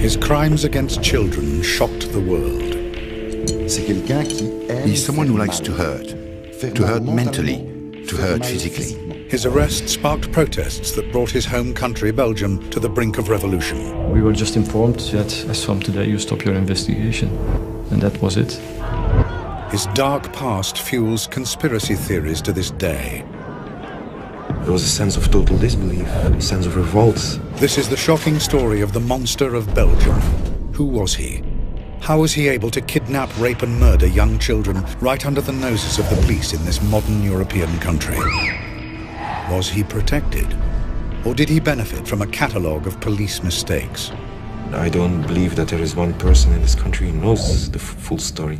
His crimes against children shocked the world. He's someone who likes to hurt mentally, to hurt physically. His arrest sparked protests that brought his home country, Belgium, to the brink of revolution. We were just informed that as from today you stop your investigation. And that was it. His dark past fuels conspiracy theories to this day. There was a sense of total disbelief, a sense of revolt. This is the shocking story of the monster of Belgium. Who was he? How was he able to kidnap, rape and murder young children right under the noses of the police in this modern European country? Was he protected? Or did he benefit from a catalogue of police mistakes? I don't believe that there is one person in this country who knows the full story.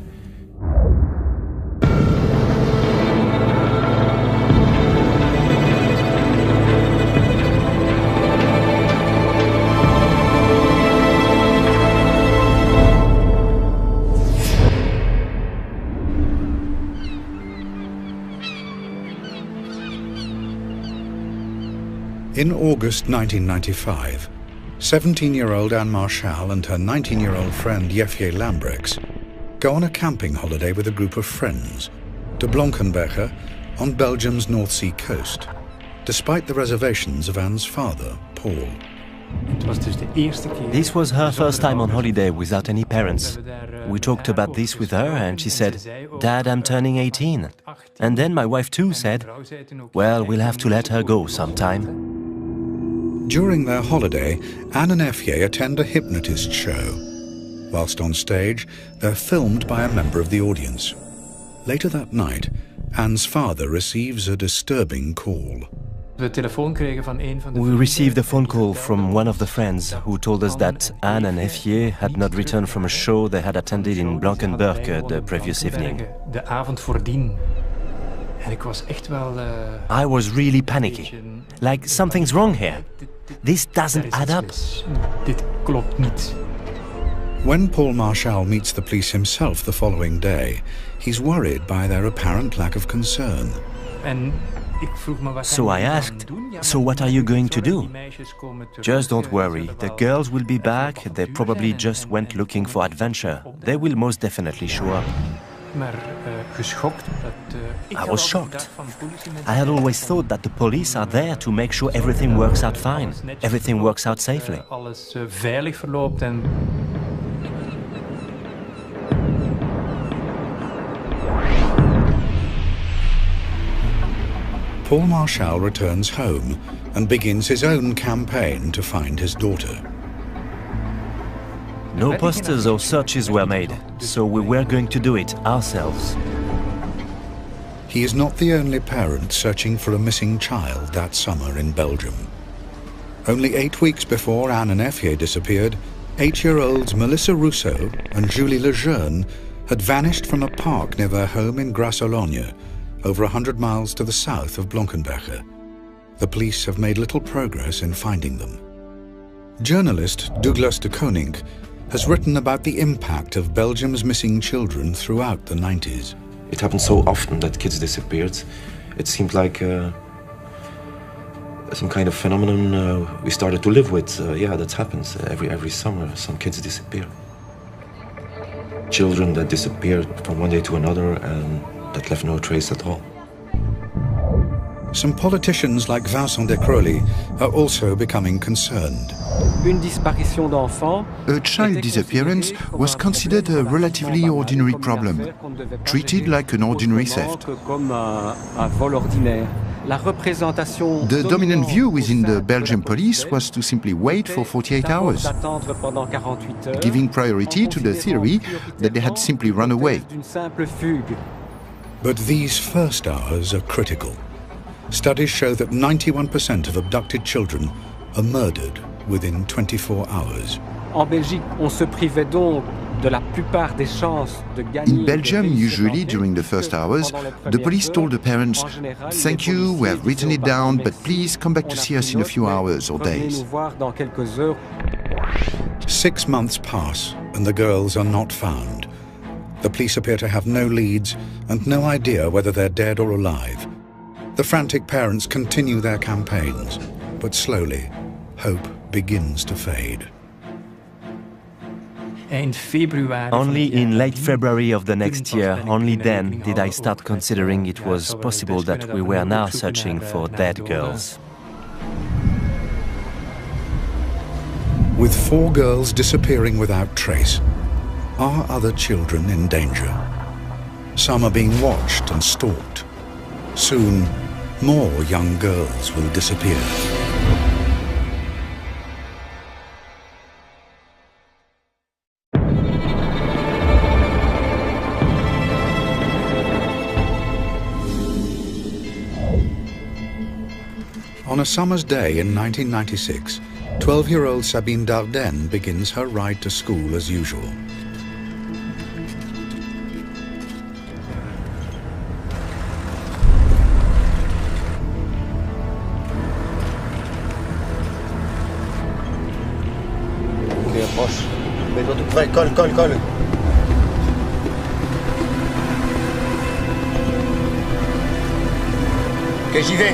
In August 1995, 17-year-old Anne Marchal and her 19-year-old friend Jefje Lambrechts go on a camping holiday with a group of friends to Blankenberge on Belgium's North Sea coast, despite the reservations of Anne's father, Paul. This was her first time on holiday without any parents. We talked about this with her and she said, "Dad, I'm turning 18. And then my wife too said, "Well, we'll have to let her go sometime." During their holiday, Anne and Jefje attend a hypnotist show. Whilst on stage, they're filmed by a member of the audience. Later that night, Anne's father receives a disturbing call. We received a phone call from one of the friends who told us that Anne and Jefje had not returned from a show they had attended in Blankenberge the previous evening. I was really panicky, like something's wrong here. This doesn't add up. When Paul Marchal meets the police himself the following day, he's worried by their apparent lack of concern. So I asked, "So what are you going to do?" "Just don't worry, the girls will be back, they probably just went looking for adventure. They will most definitely show up." I was shocked. I had always thought that the police are there to make sure everything works out fine, everything works out safely. Paul Marchal returns home and begins his own campaign to find his daughter. No posters or searches were made, so we were going to do it ourselves. He is not the only parent searching for a missing child that summer in Belgium. Only 8 weeks before Anne and Jefje disappeared, 8-year-olds Melissa Rousseau and Julie Lejeune had vanished from a park near their home in Grasse-Ologne, over 100 miles to the south of Blankenberge. The police have made little progress in finding them. Journalist Douglas de Koning has written about the impact of Belgium's missing children throughout the 90s. It happened so often that kids disappeared. It seemed like some kind of phenomenon we started to live with. Yeah, that happens every summer. Some kids disappear. Children that disappeared from one day to another and that left no trace at all. Some politicians like Vincent de Crowley are also becoming concerned. A child disappearance was considered a relatively ordinary problem, treated like an ordinary theft. The dominant view within the Belgian police was to simply wait for 48 hours, giving priority to the theory that they had simply run away. But these first hours are critical. Studies show that 91% of abducted children are murdered within 24 hours. In Belgium, usually during the first hours, the police told the parents, "Thank you, we have written it down, but please come back to see us in a few hours or days." 6 months pass and the girls are not found. The police appear to have no leads and no idea whether they're dead or alive. The frantic parents continue their campaigns, but slowly, hope begins to fade. Only in late February of the next year, only then did I start considering it was possible that we were now searching for dead girls. With 4 girls disappearing without trace, are other children in danger? Some are being watched and stalked. Soon, more young girls will disappear. On a summer's day in 1996, 12-year-old Sabine Dardenne begins her ride to school as usual. Ok, approche. Mets-toi tout près, colle, colle, colle. Ok, j'y vais.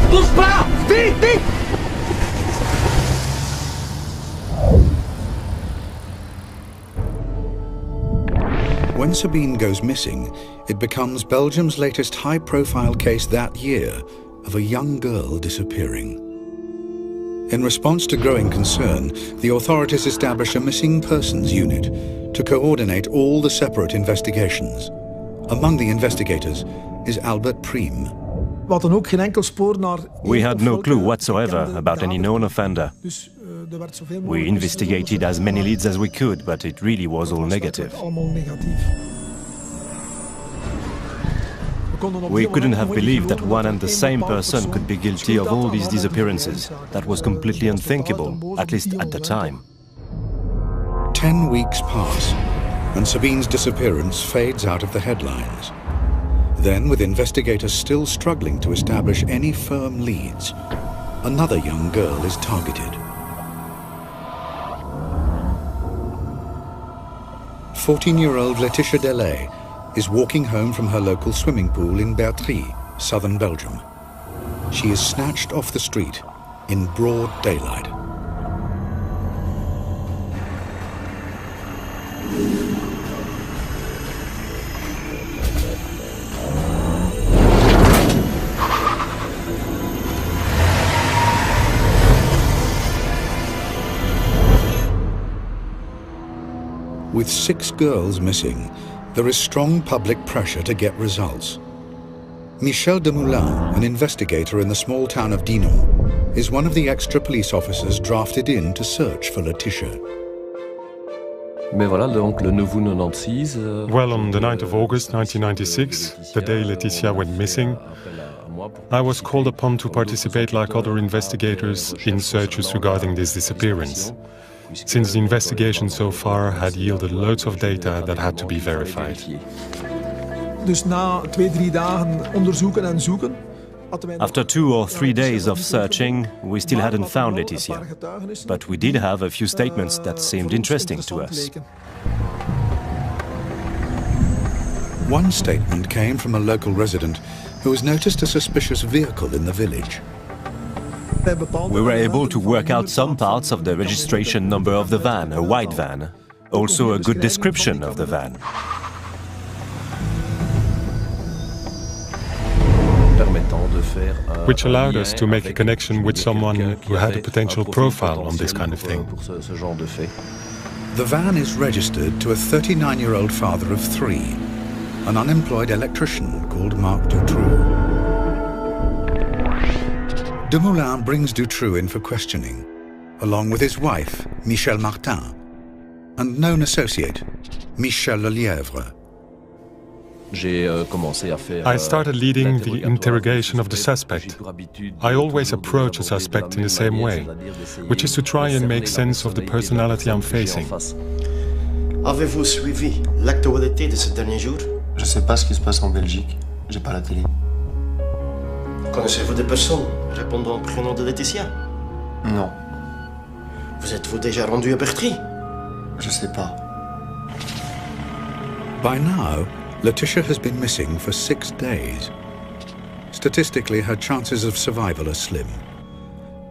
Bouge pas! Vite, vite! When Sabine goes missing, it becomes Belgium's latest high-profile case that year of a young girl disappearing. In response to growing concern, the authorities establish a missing persons unit to coordinate all the separate investigations. Among the investigators is Albert Priem. We had no clue whatsoever about any known offender. We investigated as many leads as we could, but it really was all negative. We couldn't have believed that one and the same person could be guilty of all these disappearances. That was completely unthinkable, at least at the time. 10 weeks pass, and Sabine's disappearance fades out of the headlines. Then, with investigators still struggling to establish any firm leads, another young girl is targeted. 14-year-old Laetitia Delay is walking home from her local swimming pool in Bertry, southern Belgium. She is snatched off the street in broad daylight. With 6 girls missing, there is strong public pressure to get results. Michel Demoulin, an investigator in the small town of Dinan, is one of the extra police officers drafted in to search for Laetitia. Well, on the 9th of August 1996, the day Laetitia went missing, I was called upon to participate like other investigators in searches regarding this disappearance, since the investigation so far had yielded loads of data that had to be verified. After 2 or 3 days of searching, we still hadn't found Laetitia, but we did have a few statements that seemed interesting to us. One statement came from a local resident who has noticed a suspicious vehicle in the village. We were able to work out some parts of the registration number of the van, a white van, also a good description of the van. Which allowed us to make a connection with someone who had a potential profile on this kind of thing. The van is registered to a 39-year-old father of 3, an unemployed electrician called Marc Dutroux. Demoulin brings Dutroux in for questioning, along with his wife, Michel Martin, and known associate, Michel Lelièvre. I started leading the interrogation of the suspect. I always approach a suspect in the same way, which is to try and make sense of the personality I'm facing. Avez-vous suivi l'actualité de ces derniers jours? Je sais pas ce qui se passe en Belgique. J'ai pas la télé. Connaissez-vous des personnes répondant au prénom de Laetitia? Non. Vous êtes-vous déjà rendu à Bertry? Je sais pas. By now, Laetitia has been missing for 6 days. Statistically, her chances of survival are slim.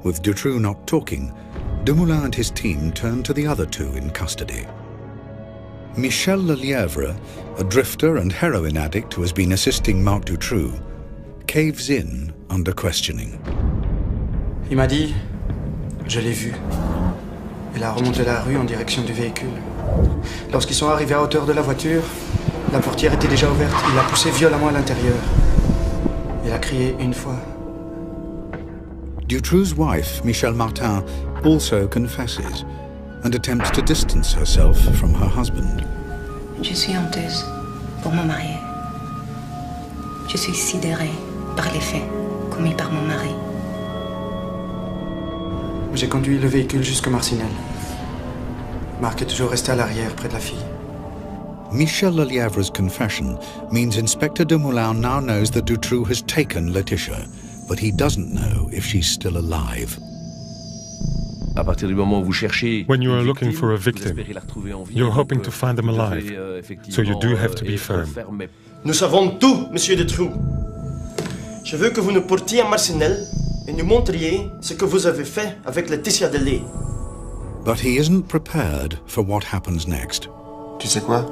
With Dutroux not talking, Dumoulin and his team turned to the other two in custody. Michel Lelièvre, a drifter and heroin addict who has been assisting Marc Dutroux, caves in under questioning. Il m'a dit, je l'ai vu. Il a remonté la rue en direction du véhicule. Lorsqu'ils sont arrivés à hauteur de la voiture, la portière était déjà ouverte. Il l'a poussé violemment à l'intérieur. Il a crié une fois. Dutroux's wife, Michelle Martin, also confesses and attempts to distance herself from her husband. Je suis honteuse pour mon mari. Je suis sidérée par les faits commis par mon mari. J'ai conduit le véhicule jusqu'au Marcinelle. Marc est toujours resté à l'arrière, près de la fille. Michel Lelièvre's confession means Inspector Dumoulin now knows that Dutroux has taken Laetitia, but he doesn't know if she's still alive. When you are looking for a victim, you're hoping to find them alive, so you do have to be firm. Nous savons tout, Monsieur Dutroux. Je veux que vous nous portiez à Marcinelle et nous montriez ce que vous avez fait avec Laetitia Delay. But he isn't prepared for what happens next. Tu sais quoi?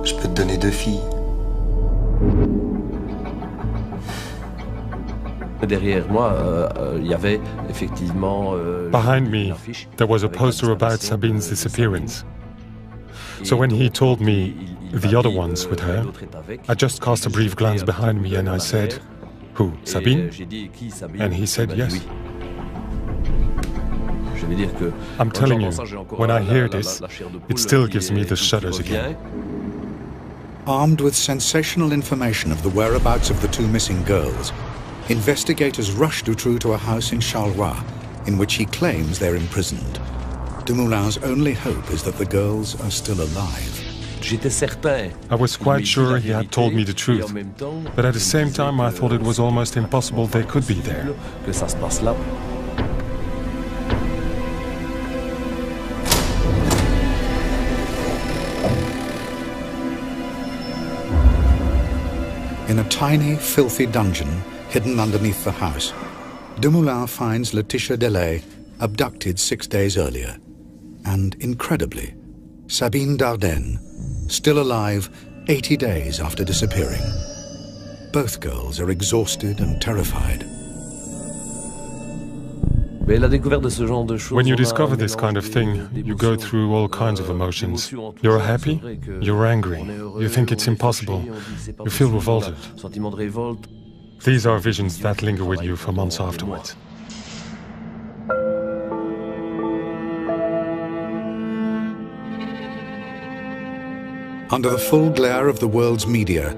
Je peux te donner 2 filles. Behind me, there was a poster about Sabine's disappearance. So when he told me the other one's with her, I just cast a brief glance behind me and I said, "Who, Sabine?" And he said yes. I'm telling you, when I hear this, it still gives me the shudders again. Armed with sensational information of the whereabouts of the two missing girls, investigators rush Dutroux to a house in Charleroi, in which he claims they're imprisoned. Dumoulin's only hope is that the girls are still alive. I was quite sure he had told me the truth, but at the same time I thought it was almost impossible they could be there. In a tiny, filthy dungeon hidden underneath the house, Dumoulin finds Laetitia Delay abducted 6 days earlier. And incredibly, Sabine Dardenne, still alive 80 days after disappearing. Both girls are exhausted and terrified. When you discover this kind of thing, you go through all kinds of emotions. You're happy, you're angry, you think it's impossible, you feel revolted. These are visions that linger with you for months afterwards. Under the full glare of the world's media,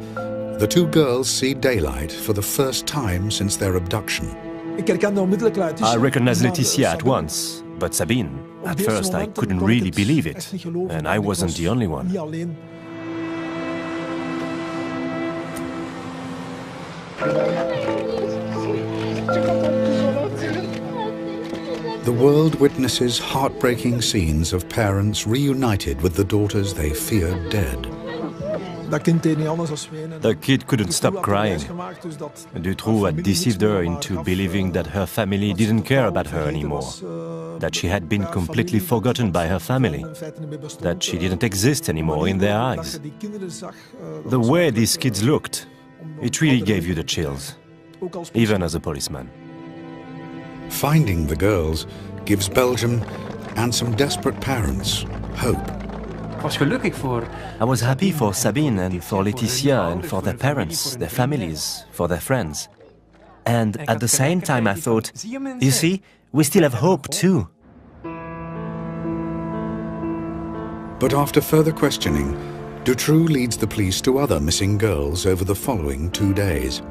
the two girls see daylight for the first time since their abduction. I recognized Laetitia at once, but Sabine, at first I couldn't really believe it, and I wasn't the only one. The world witnesses heartbreaking scenes of parents reunited with the daughters they feared dead. The kid couldn't stop crying. Dutroux had deceived her into believing that her family didn't care about her anymore, that she had been completely forgotten by her family, that she didn't exist anymore in their eyes. The way these kids looked, it really gave you the chills, even as a policeman. Finding the girls gives Belgium and some desperate parents hope. I was happy for Sabine and for Laetitia and for their parents, their families, for their friends. And at the same time I thought, you see, we still have hope too. But after further questioning, Dutroux leads the police to other missing girls over the following 2 days.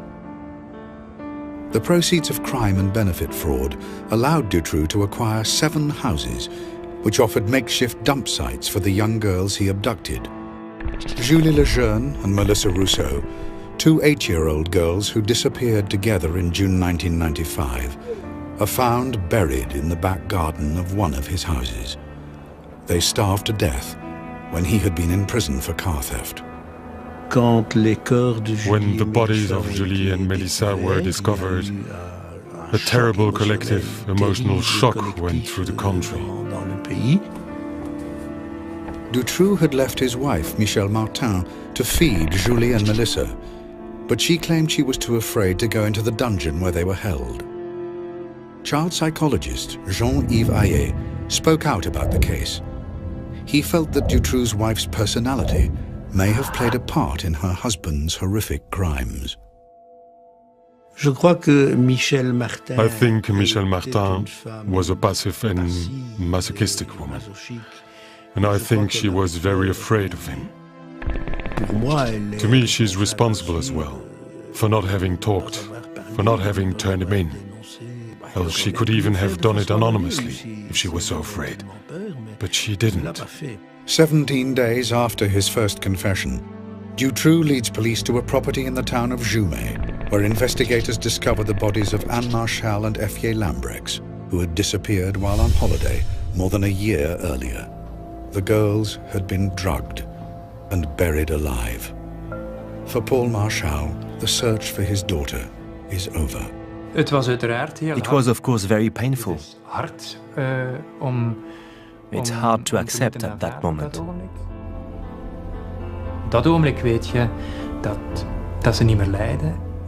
The proceeds of crime and benefit fraud allowed Dutroux to acquire 7 houses, which offered makeshift dump sites for the young girls he abducted. Julie Lejeune and Melissa Rousseau, 2 8-year-old girls who disappeared together in June 1995, are found buried in the back garden of one of his houses. They starved to death when he had been in prison for car theft. When the bodies of Julie and Melissa were discovered, A terrible collective emotional shock went through the country. Dutroux had left his wife, Michel Martin, to feed Julie and Melissa, but she claimed she was too afraid to go into the dungeon where they were held. Child psychologist Jean-Yves Ayer spoke out about the case. He felt that Dutroux's wife's personality may have played a part in her husband's horrific crimes. I think Michel Martin was a passive and masochistic woman, and I think she was very afraid of him. To me, she's responsible as well, for not having talked, for not having turned him in. Well, she could even have done it anonymously if she was so afraid, but she didn't. 17 days after his first confession, Dutroux leads police to a property in the town of Jumet, where investigators discover the bodies of Anne Marchal and Effier Lambrex, who had disappeared while on holiday more than a year earlier. The girls had been drugged and buried alive. For Paul Marchal, the search for his daughter is over. It was, of course, very painful. It's hard to accept at that moment.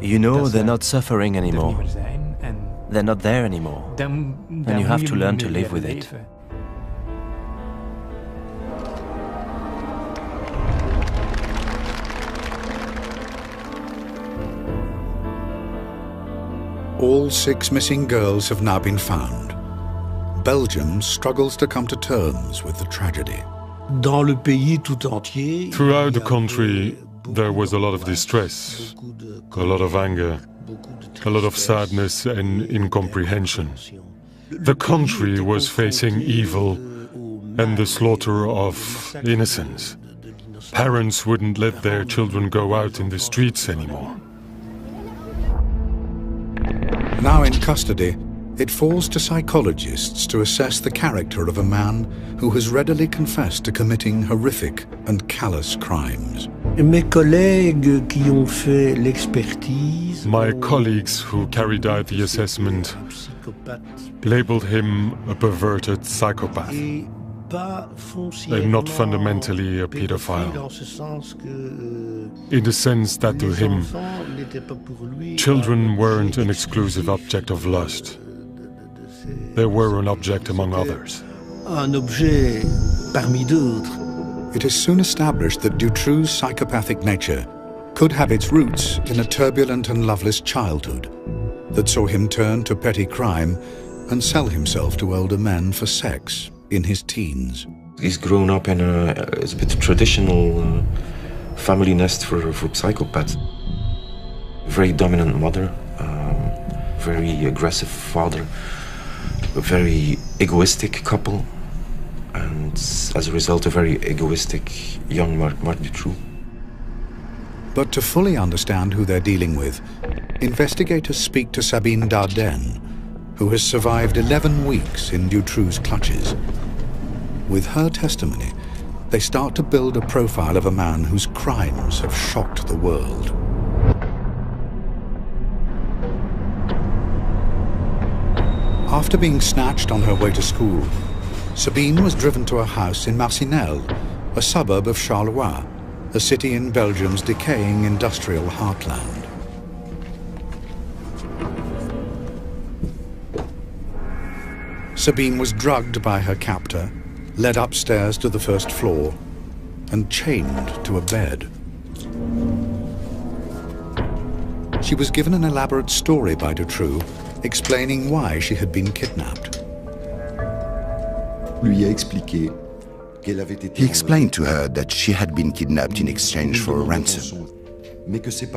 You know they're not suffering anymore. They're not there anymore. And you have to learn to live with it. All 6 missing girls have now been found. Belgium struggles to come to terms with the tragedy. Throughout the country, there was a lot of distress, a lot of anger, a lot of sadness and incomprehension. The country was facing evil and the slaughter of innocents. Parents wouldn't let their children go out in the streets anymore. Now in custody, it falls to psychologists to assess the character of a man who has readily confessed to committing horrific and callous crimes. My colleagues who carried out the assessment labeled him a perverted psychopath, and not fundamentally a pedophile, in the sense that to him, children weren't an exclusive object of lust. They were an object among others. It is soon established that Dutroux's psychopathic nature could have its roots in a turbulent and loveless childhood that saw him turn to petty crime and sell himself to older men for sex in his teens. He's grown up in a bit traditional family nest for psychopaths. Very dominant mother, very aggressive father, a very egoistic couple, and as a result, a very egoistic young Marc Dutroux. But to fully understand who they're dealing with, investigators speak to Sabine Dardenne, who has survived 11 weeks in Dutroux's clutches. With her testimony, they start to build a profile of a man whose crimes have shocked the world. After being snatched on her way to school, Sabine was driven to a house in Marcinelle, a suburb of Charleroi, a city in Belgium's decaying industrial heartland. Sabine was drugged by her captor, led upstairs to the first floor, and chained to a bed. She was given an elaborate story by Dutroux, explaining why she had been kidnapped. He explained to her that she had been kidnapped in exchange for a ransom,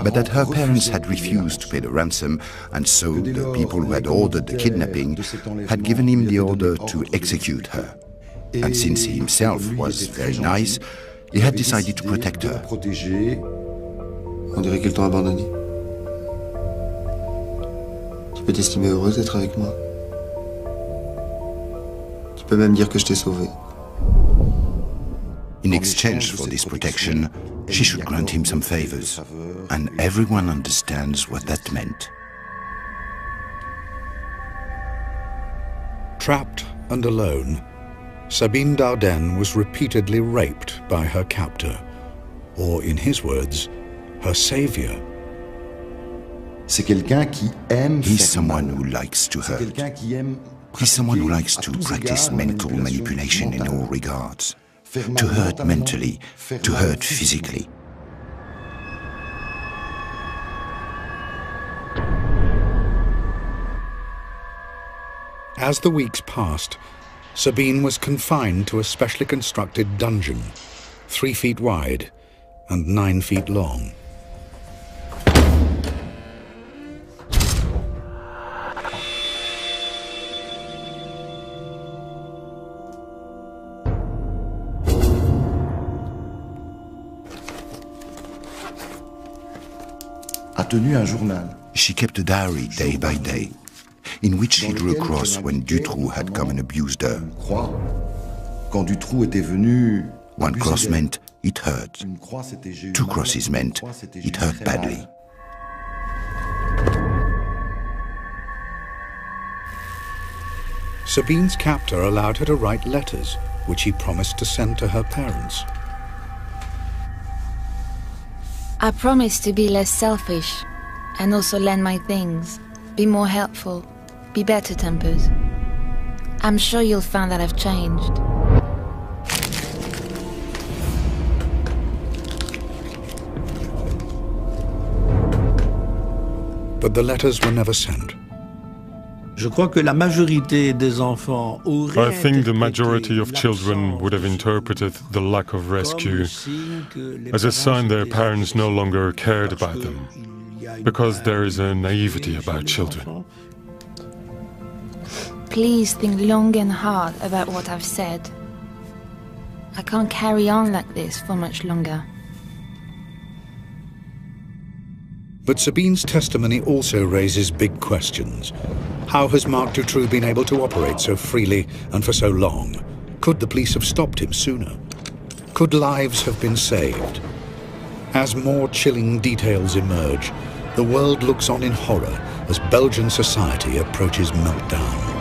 but that her parents had refused to pay the ransom, and so the people who had ordered the kidnapping had given him the order to execute her. And since he himself was very nice, he had decided to protect her. On dirait qu'ils t'ont abandonné. Tu peux t'estimer heureuse d'être avec moi. Tu peux même dire que je t'ai sauvée. In exchange for this protection, she should grant him some favors, and everyone understands what that meant. Trapped and alone, Sabine Dardenne was repeatedly raped by her captor, or in his words, her savior. He's someone who likes to hurt. He's someone who likes to practice mental manipulation in all regards. To hurt mentally, to hurt physically. As the weeks passed, Sabine was confined to a specially constructed dungeon, 3 feet wide and 9 feet long. She kept a diary day by day, in which she drew a cross when Dutroux had come and abused her. One cross meant it hurt. 2 crosses meant it hurt badly. Sabine's captor allowed her to write letters, which he promised to send to her parents. I promise to be less selfish and also lend my things, be more helpful, be better tempered. I'm sure you'll find that I've changed. But the letters were never sent. I think the majority of children would have interpreted the lack of rescue as a sign their parents no longer cared about them, because there is a naivety about children. Please think long and hard about what I've said. I can't carry on like this for much longer. But Sabine's testimony also raises big questions. How has Marc Dutroux been able to operate so freely and for so long? Could the police have stopped him sooner? Could lives have been saved? As more chilling details emerge, the world looks on in horror as Belgian society approaches meltdown.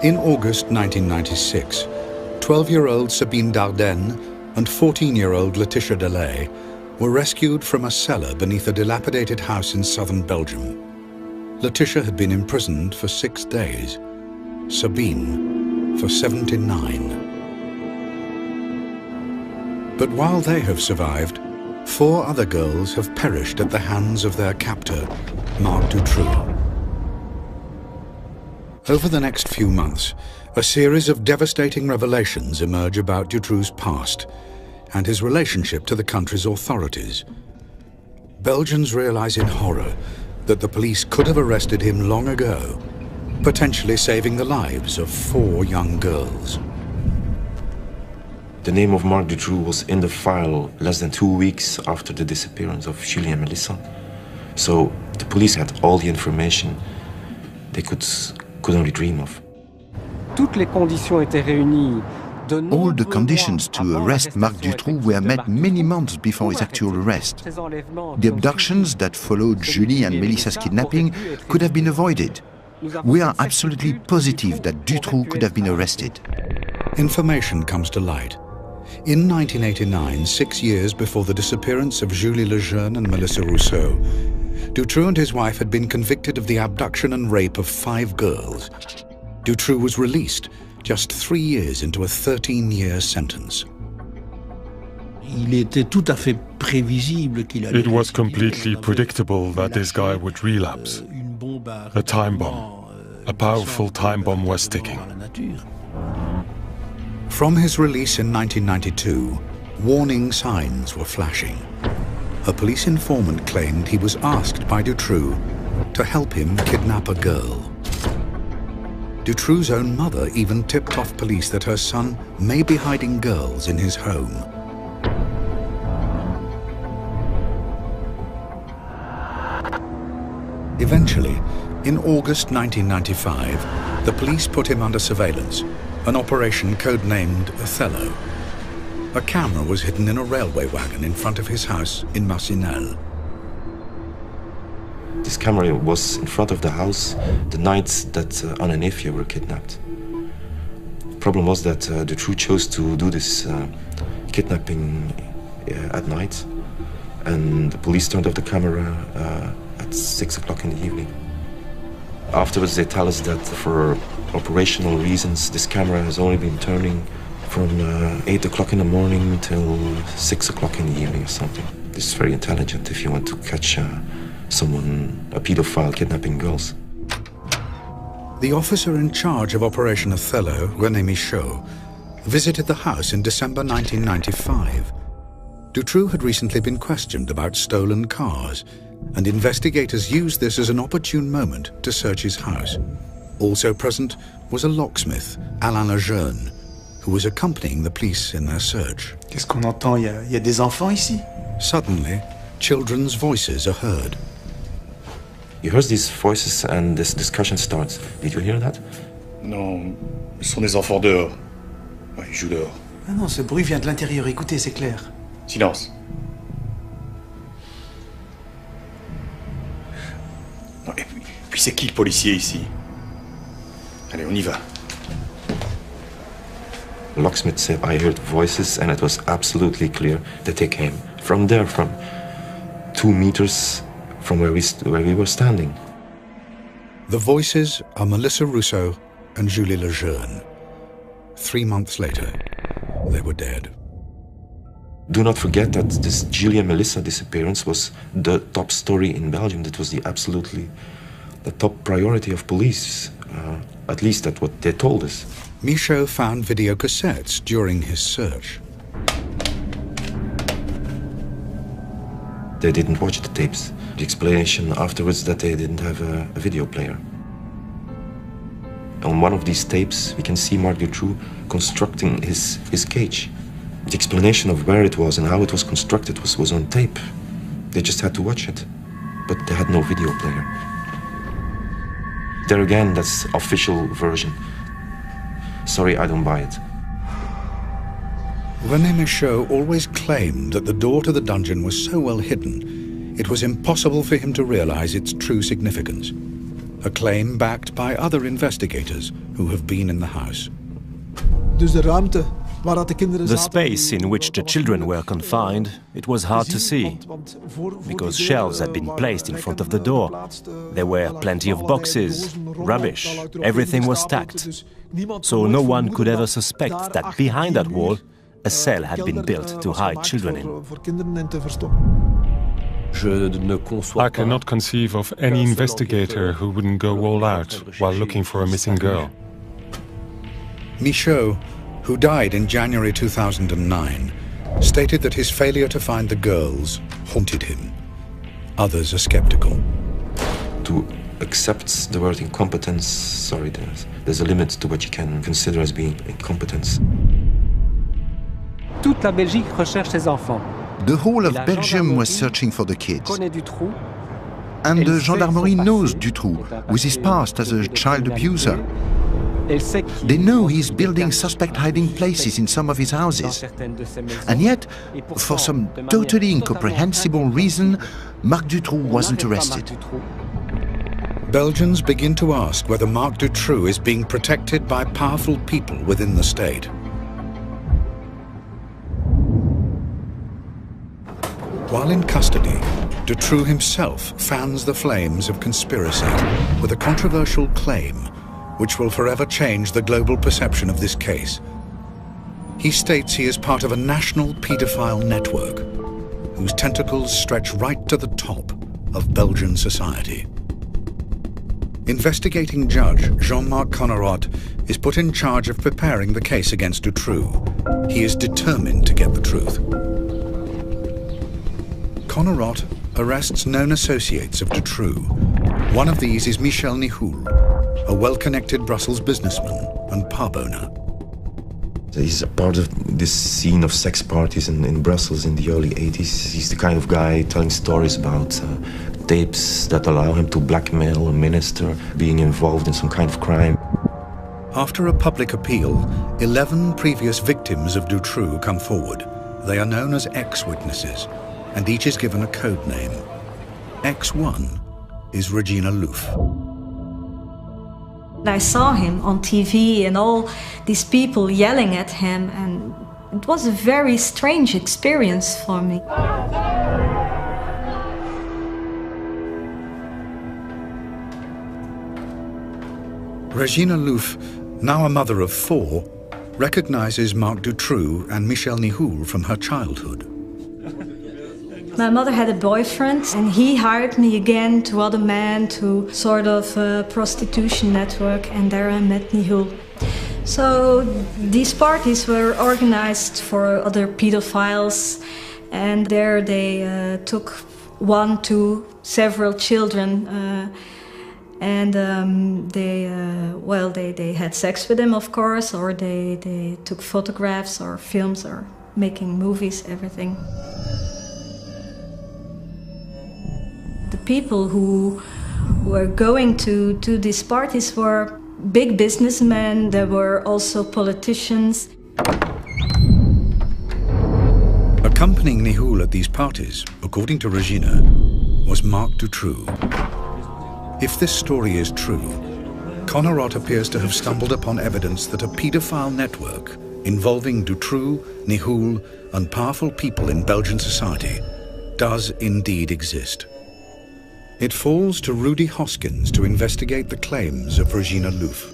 In August 1996, 12-year-old Sabine Dardenne and 14-year-old Laetitia Delay were rescued from a cellar beneath a dilapidated house in southern Belgium. Laetitia had been imprisoned for 6 days, Sabine for 79. But while they have survived, 4 other girls have perished at the hands of their captor, Marc Dutroux. Over the next few months, a series of devastating revelations emerge about Dutroux's past and his relationship to the country's authorities. Belgians realize in horror that the police could have arrested him long ago, potentially saving the lives of 4 young girls. The name of Marc Dutroux was in the file less than 2 weeks after the disappearance of Julie and Melissa. So the police had all the information they could only dream of. All the conditions to arrest Marc Dutroux were met many months before his actual arrest. The abductions that followed Julie and Melissa's kidnapping could have been avoided. We are absolutely positive that Dutroux could have been arrested. Information comes to light. In 1989, 6 years before the disappearance of Julie Lejeune and Melissa Rousseau, Dutroux and his wife had been convicted of the abduction and rape of 5 girls. Dutroux was released just 3 years into a 13-year sentence. It was completely predictable that this guy would relapse. A time bomb, a powerful time bomb was ticking. From his release in 1992, warning signs were flashing. A police informant claimed he was asked by Dutroux to help him kidnap a girl. Dutroux's own mother even tipped off police that her son may be hiding girls in his home. Eventually, in August 1995, the police put him under surveillance, an operation codenamed Othello. A camera was hidden in a railway wagon in front of his house in Marcinelle. This camera was in front of the house the night that Anne and Efje were kidnapped. The problem was that Dutroux chose to do this kidnapping at night, and the police turned off the camera at 6 o'clock in the evening. Afterwards, they tell us that for operational reasons, this camera has only been turning from 8 o'clock in the morning till 6 o'clock in the evening or something. This is very intelligent if you want to catch someone, a pedophile, kidnapping girls. The officer in charge of Operation Othello, René Michaud, visited the house in December 1995. Dutroux had recently been questioned about stolen cars, and investigators used this as an opportune moment to search his house. Also present was a locksmith, Alain Lejeune, who was accompanying the police in their search. Qu'est-ce qu'on entend? Il y a des enfants ici? Suddenly, children's voices are heard. You heard these voices and this discussion starts. Did you hear that? Non, ce sont des enfants dehors. Ouais, ils jouent dehors. Ah non, ce bruit vient de l'intérieur. Écoutez, c'est clair. Silence. Non, et puis c'est qui le policier ici? Allez, on y va. The locksmith said, I heard voices and it was absolutely clear that they came from there, from 2 meters from where we were standing. The voices are Melissa Rousseau and Julie Lejeune. 3 months later, they were dead. Do not forget that this Julie and Melissa disappearance was the top story in Belgium. That was the top priority of police. At least that's what they told us. Michaud found video cassettes during his search. They didn't watch the tapes. The explanation afterwards that they didn't have a video player. On one of these tapes, we can see Marc Dutroux constructing his cage. The explanation of where it was and how it was constructed was on tape. They just had to watch it, but they had no video player. There again, that's official version. Sorry, I don't buy it. René Michaud always claimed that the door to the dungeon was so well hidden, it was impossible for him to realize its true significance. A claim backed by other investigators who have been in the house. The space in which the children were confined, it was hard to see, because shelves had been placed in front of the door. There were plenty of boxes, rubbish, everything was stacked. So no one could ever suspect that behind that wall, a cell had been built to hide children in. I cannot conceive of any investigator who wouldn't go all out while looking for a missing girl. Michaud, who died in January 2009, stated that his failure to find the girls haunted him. Others are skeptical. To accept the word incompetence, sorry, there's a limit to what you can consider as being incompetence. Toute la Belgique recherche ses enfants. The whole of Belgium was searching for the kids. And the gendarmerie knows Dutroux, with his past as a child abuser. They know he's building suspect hiding places in some of his houses. And yet, for some totally incomprehensible reason, Marc Dutroux wasn't arrested. Belgians begin to ask whether Marc Dutroux is being protected by powerful people within the state. While in custody, Dutroux himself fans the flames of conspiracy with a controversial claim which will forever change the global perception of this case. He states he is part of a national paedophile network whose tentacles stretch right to the top of Belgian society. Investigating judge Jean-Marc Connerot is put in charge of preparing the case against Dutroux. He is determined to get the truth. Connerot arrests known associates of Dutroux. One of these is Michel Nihoul, a well-connected Brussels businessman and pub owner. He's a part of this scene of sex parties in Brussels in the early 80s. He's the kind of guy telling stories about tapes that allow him to blackmail a minister, being involved in some kind of crime. After a public appeal, 11 previous victims of Dutroux come forward. They are known as X-witnesses, and each is given a code name. X1 is Regina Louf. I saw him on TV and all these people yelling at him, and it was a very strange experience for me. Regina Louf, now a mother of 4, recognizes Marc Dutroux and Michel Nihoul from her childhood. My mother had a boyfriend, and he hired me again to other men to sort of a prostitution network, and there I met Nihoul. So these parties were organized for other pedophiles, and there they took 1 to several children, and they had sex with them, of course, or they took photographs or films or making movies, everything. The people who were going to these parties were big businessmen, there were also politicians. Accompanying Nihoul at these parties, according to Regina, was Marc Dutroux. If this story is true, Connerot appears to have stumbled upon evidence that a paedophile network involving Dutroux, Nihoul, and powerful people in Belgian society does indeed exist. It falls to Rudy Hoskins to investigate the claims of Regina Louf.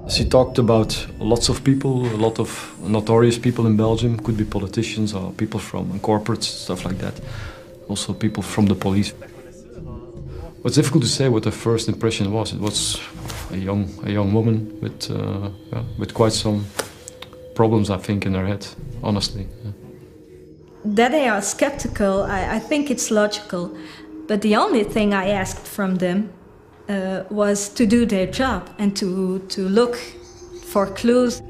She talked about lots of people, a lot of notorious people in Belgium, could be politicians or people from corporates, stuff like that. Also people from the police. It's difficult to say what the first impression was. It was a young woman with quite some problems, I think, in her head, honestly. Yeah. That they are skeptical, I think it's logical. But the only thing I asked from them was to do their job and to look for clues.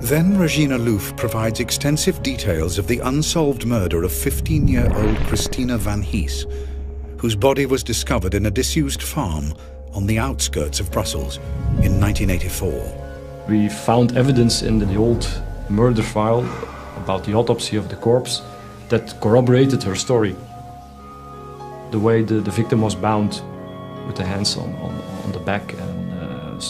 Then Regina Louf provides extensive details of the unsolved murder of 15-year-old Christina van Hees, whose body was discovered in a disused farm on the outskirts of Brussels in 1984. We found evidence in the old murder file about the autopsy of the corpse that corroborated her story. The way the victim was bound with the hands on the back and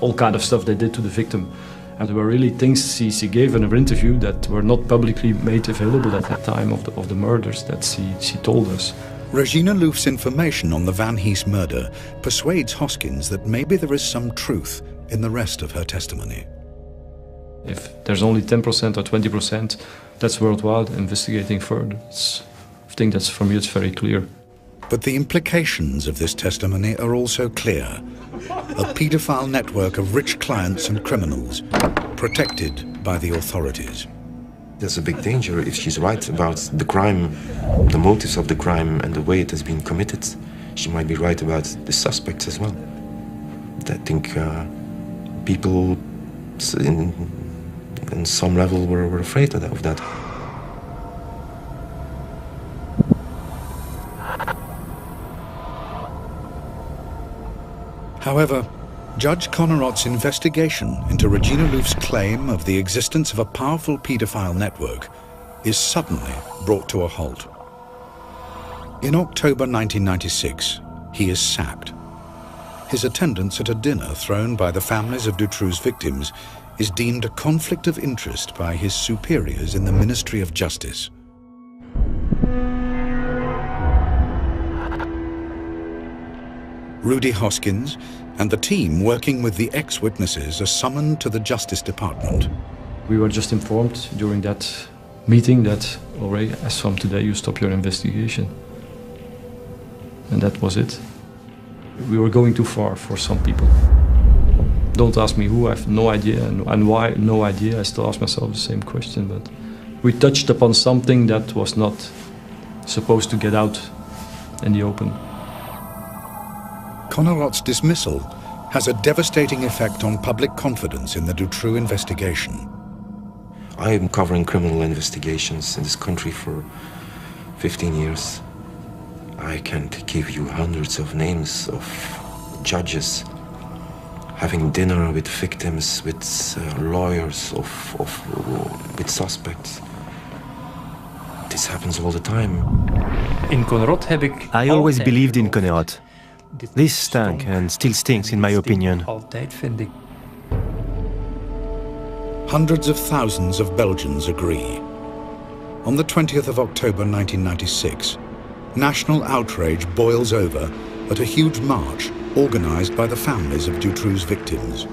all kind of stuff they did to the victim. And there were really things she gave in her interview that were not publicly made available at that time of the murders that she told us. Regina Louf's information on the Van Hees murder persuades Hoskins that maybe there is some truth in the rest of her testimony. If there's only 10% or 20%, that's worthwhile investigating further. I think that's, for me, it's very clear. But the implications of this testimony are also clear. A paedophile network of rich clients and criminals, protected by the authorities. There's a big danger if she's right about the crime, the motives of the crime and the way it has been committed. She might be right about the suspects as well. I think people in some level were afraid of that. However, Judge Connerot's investigation into Regina Louf's claim of the existence of a powerful paedophile network is suddenly brought to a halt. In October 1996, he is sacked. His attendance at a dinner thrown by the families of Dutroux's victims is deemed a conflict of interest by his superiors in the Ministry of Justice. Rudy Hoskins and the team working with the ex-witnesses are summoned to the Justice Department. We were just informed during that meeting that already, as from today, you stop your investigation. And that was it. We were going too far for some people. Don't ask me who, I have no idea, and why, no idea. I still ask myself the same question, but we touched upon something that was not supposed to get out in the open. Connerot's dismissal has a devastating effect on public confidence in the Dutroux investigation. I am covering criminal investigations in this country for 15 years. I can't give you hundreds of names of judges having dinner with victims, with lawyers, with suspects. This happens all the time. I always believed in Connerot. This stank and still stinks, in my opinion. Hundreds of thousands of Belgians agree. On the 20th of October 1996, national outrage boils over at a huge march organized by the families of Dutroux's victims.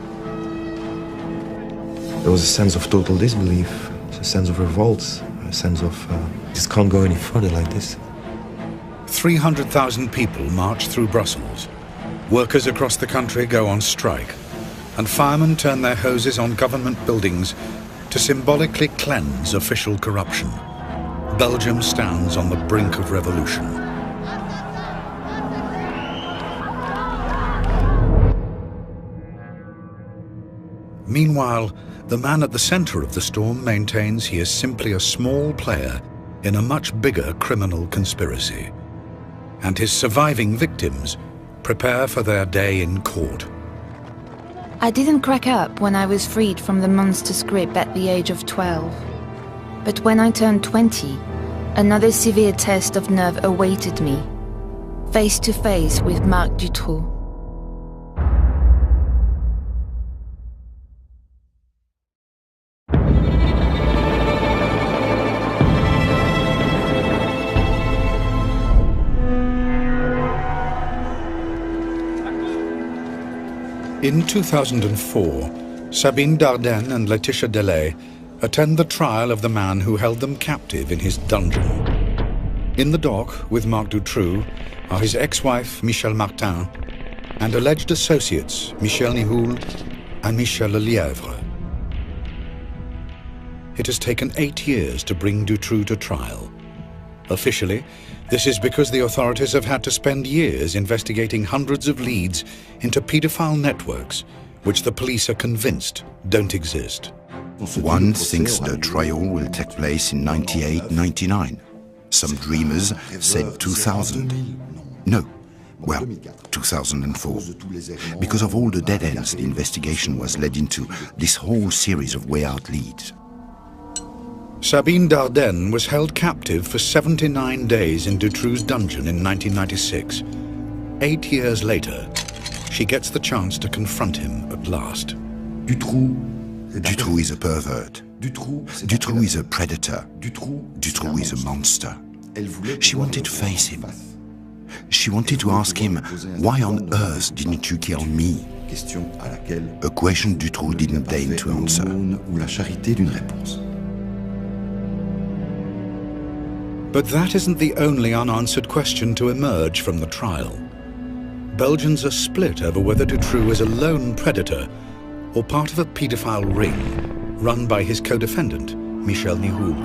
There was a sense of total disbelief, a sense of revolt, a sense of this can't go any further like this. 300,000 people march through Brussels. Workers across the country go on strike, and firemen turn their hoses on government buildings to symbolically cleanse official corruption. Belgium stands on the brink of revolution. Meanwhile, the man at the center of the storm maintains he is simply a small player in a much bigger criminal conspiracy. And his surviving victims prepare for their day in court. I didn't crack up when I was freed from the monster's grip at the age of 12. But when I turned 20, another severe test of nerve awaited me, face to face with Marc Dutroux. In 2004, Sabine Dardenne and Laetitia Delay attend the trial of the man who held them captive in his dungeon. In the dock with Marc Dutroux are his ex-wife Michel Martin and alleged associates Michel Nihoul and Michel Lelièvre. It has taken 8 years to bring Dutroux to trial. Officially, this is because the authorities have had to spend years investigating hundreds of leads into paedophile networks, which the police are convinced don't exist. One thinks the trial will take place in 98-99. Some dreamers said 2000. No, well, 2004. Because of all the dead ends the investigation was led into, this whole series of way out leads. Sabine Dardenne was held captive for 79 days in Dutroux's dungeon in 1996. 8 years later, she gets the chance to confront him at last. Dutroux is a pervert. Dutroux is a predator. Dutroux is a monster. She wanted to face him. She wanted to ask him, why on earth didn't you kill me? A question Dutroux didn't deign to answer. But that isn't the only unanswered question to emerge from the trial. Belgians are split over whether Dutroux is a lone predator or part of a paedophile ring run by his co-defendant, Michel Nihoul.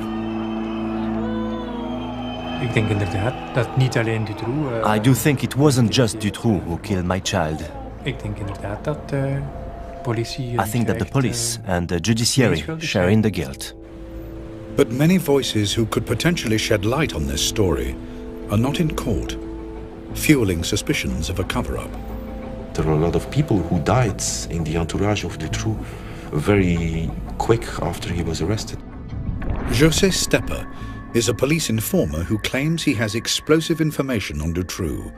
I do think it wasn't just Dutroux who killed my child. I think that the police and the judiciary share in the guilt. But many voices who could potentially shed light on this story are not in court, fueling suspicions of a cover-up. There are a lot of people who died in the entourage of Dutroux very quick after he was arrested. José Stepper is a police informer who claims he has explosive information on Dutroux.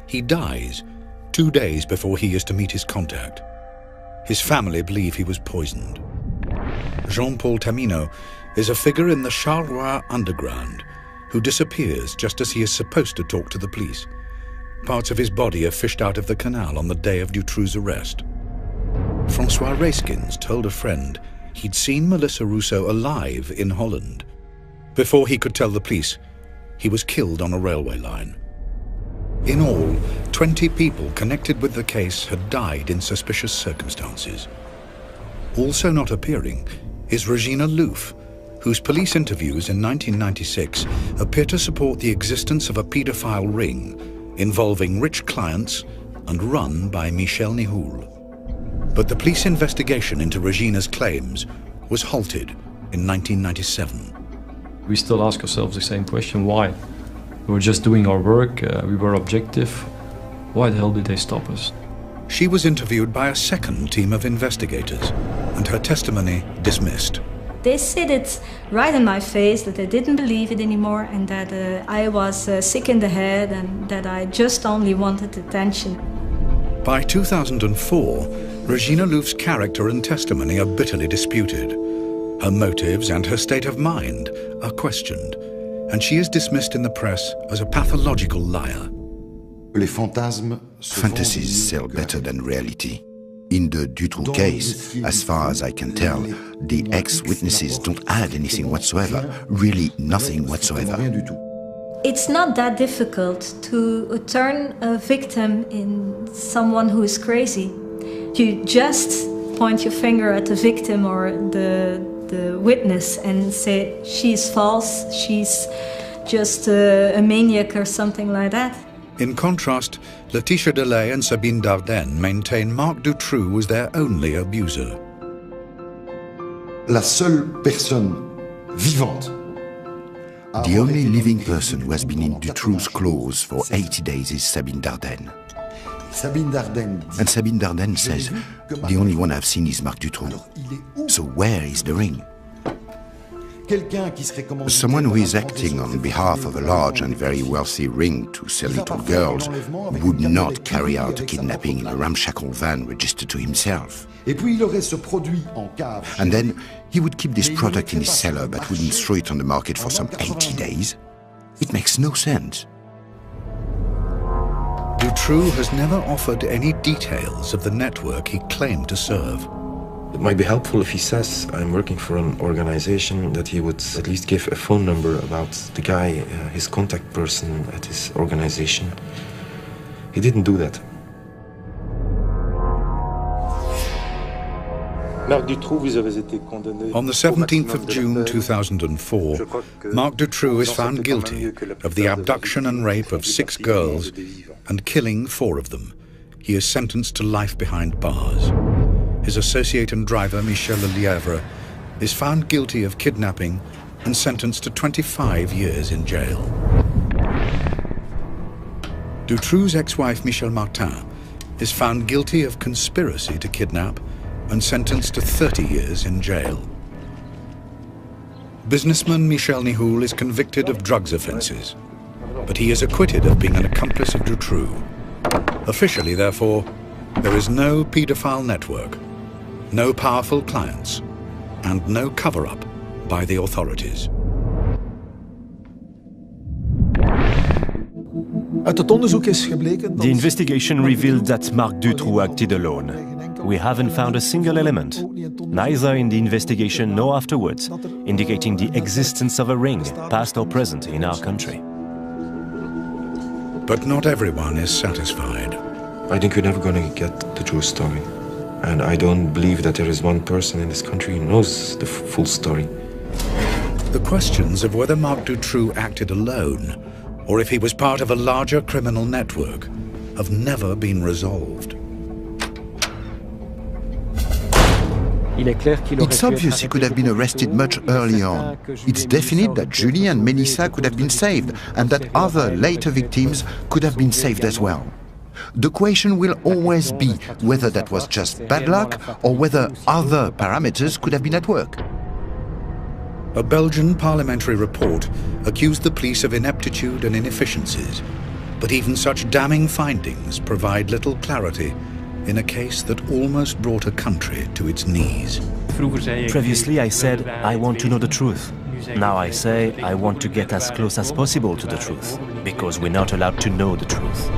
He dies 2 days before he is to meet his contact. His family believe he was poisoned. Jean-Paul Tamino is a figure in the Charleroi underground who disappears just as he is supposed to talk to the police. Parts of his body are fished out of the canal on the day of Dutroux's arrest. François Rayskins told a friend he'd seen Melissa Rousseau alive in Holland. Before he could tell the police, he was killed on a railway line. In all, 20 people connected with the case had died in suspicious circumstances. Also not appearing is Regina Louf, whose police interviews in 1996 appear to support the existence of a paedophile ring involving rich clients and run by Michel Nihoul. But the police investigation into Regina's claims was halted in 1997. We still ask ourselves the same question, why? We were just doing our work, we were objective. Why the hell did they stop us? She was interviewed by a second team of investigators, and her testimony dismissed. They said it right in my face that they didn't believe it anymore and that I was sick in the head and that I just only wanted attention. By 2004, Regina Louf's character and testimony are bitterly disputed. Her motives and her state of mind are questioned, and she is dismissed in the press as a pathological liar. Fantasies sell better than reality. In the Dutroux case, as far as I can tell, the ex-witnesses don't add anything whatsoever, really nothing whatsoever. It's not that difficult to turn a victim in someone who is crazy. You just point your finger at the victim or the witness and say, she's false, she's just a maniac or something like that. In contrast, Laetitia Delay and Sabine Dardenne maintain Marc Dutroux was their only abuser. La seule personne vivante. The only living person who has been in Dutroux's claws for 80 days is Sabine Dardenne. And Sabine Dardenne says, the only one I've seen is Marc Dutroux. So where is the ring? Someone who is acting on behalf of a large and very wealthy ring to sell little girls would not carry out a kidnapping in a ramshackle van registered to himself. And then he would keep this product in his cellar but wouldn't throw it on the market for some 80 days. It makes no sense. Dutroux has never offered any details of the network he claimed to serve. It might be helpful if he says, I'm working for an organization, that he would at least give a phone number about the guy, his contact person at his organization. He didn't do that. On the 17th of June 2004, Marc Dutroux is found guilty of the abduction and rape of 6 girls and killing 4 of them. He is sentenced to life behind bars. His associate and driver, Michel Lelièvre, is found guilty of kidnapping and sentenced to 25 years in jail. Dutroux's ex-wife, Michel Martin, is found guilty of conspiracy to kidnap and sentenced to 30 years in jail. Businessman Michel Nihoul is convicted of drugs offences, but he is acquitted of being an accomplice of Dutroux. Officially, therefore, there is no paedophile network, no powerful clients, and no cover-up by the authorities. The investigation revealed that Marc Dutroux acted alone. We haven't found a single element, neither in the investigation nor afterwards, indicating the existence of a ring, past or present, in our country. But not everyone is satisfied. I think we're never going to get the true story. And I don't believe that there is one person in this country who knows the full story. The questions of whether Marc Dutroux acted alone, or if he was part of a larger criminal network, have never been resolved. It's obvious he could have been arrested much earlier on. It's definite that Julie and Melissa could have been saved, and that other later victims could have been saved as well. The question will always be whether that was just bad luck or whether other parameters could have been at work. A Belgian parliamentary report accused the police of ineptitude and inefficiencies, but even such damning findings provide little clarity in a case that almost brought a country to its knees. Previously I said, I want to know the truth. Now I say, I want to get as close as possible to the truth, because we're not allowed to know the truth.